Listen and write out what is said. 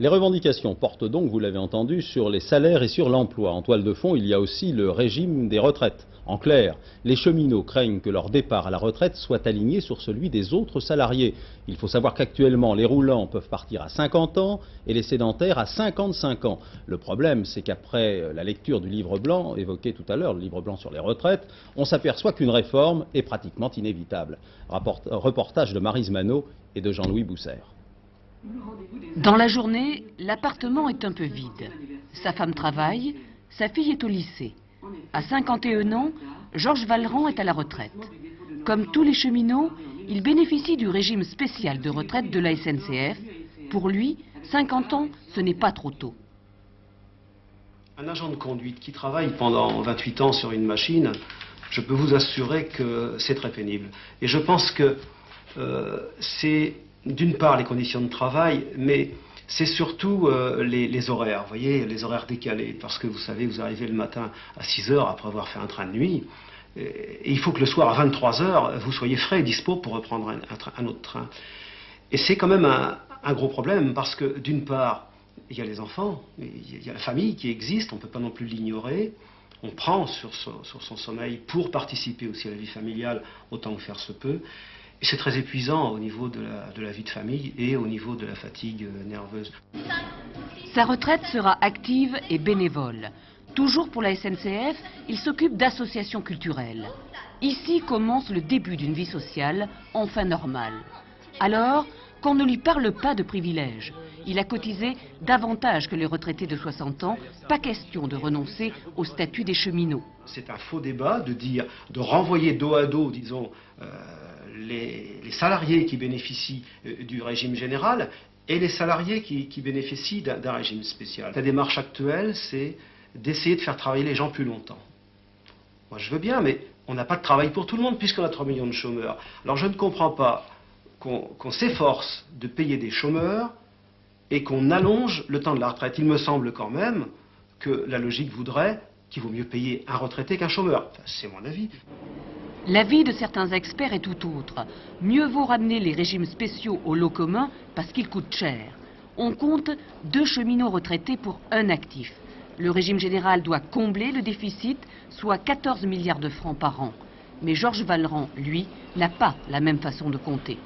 Les revendications portent donc, vous l'avez entendu, sur les salaires et sur l'emploi. En toile de fond, il y a aussi le régime des retraites. En clair, les cheminots craignent que leur départ à la retraite soit aligné sur celui des autres salariés. Il faut savoir qu'actuellement, les roulants peuvent partir à 50 ans et les sédentaires à 55 ans. Le problème, c'est qu'après la lecture du livre blanc, évoqué tout à l'heure, le livre blanc sur les retraites, on s'aperçoit qu'une réforme est pratiquement inévitable. Reportage de Maryse Manot et de Jean-Louis Boussert. Dans la journée, l'appartement est un peu vide. Sa femme travaille, sa fille est au lycée. À 51 ans, Georges Vallerand est à la retraite. Comme tous les cheminots, il bénéficie du régime spécial de retraite de la SNCF. Pour lui, 50 ans, ce n'est pas trop tôt. Un agent de conduite qui travaille pendant 28 ans sur une machine, je peux vous assurer que c'est très pénible. Et je pense que c'est d'une part les conditions de travail, mais c'est surtout les horaires, vous voyez, les horaires décalés. Parce que vous savez, vous arrivez le matin à 6 heures après avoir fait un train de nuit, et il faut que le soir à 23 heures, vous soyez frais et dispo pour reprendre un autre train. Et c'est quand même un gros problème, parce que d'une part, il y a les enfants, il y a la famille qui existe, on ne peut pas non plus l'ignorer. On prend sur son sommeil pour participer aussi à la vie familiale autant que faire se peut. Et c'est très épuisant au niveau de la vie de famille et au niveau de la fatigue nerveuse. Sa retraite sera active et bénévole. Toujours pour la SNCF, il s'occupe d'associations culturelles. Ici commence le début d'une vie sociale enfin normale. Alors, qu'on ne lui parle pas de privilèges. Il a cotisé davantage que les retraités de 60 ans. Pas question de renoncer au statut des cheminots. C'est un faux débat de renvoyer dos à dos, disons, les salariés qui bénéficient du régime général et les salariés qui bénéficient d'un régime spécial. La démarche actuelle, c'est d'essayer de faire travailler les gens plus longtemps. Moi, je veux bien, mais on n'a pas de travail pour tout le monde puisqu'on a 3 millions de chômeurs. Alors, je ne comprends pas qu'on s'efforce de payer des chômeurs et qu'on allonge le temps de la retraite. Il me semble quand même que la logique voudrait qu'il vaut mieux payer un retraité qu'un chômeur. Enfin, c'est mon avis. L'avis de certains experts est tout autre. Mieux vaut ramener les régimes spéciaux au lot commun parce qu'ils coûtent cher. On compte 2 cheminots retraités pour un actif. Le régime général doit combler le déficit, soit 14 milliards de francs par an. Mais Georges Vallerand, lui, n'a pas la même façon de compter.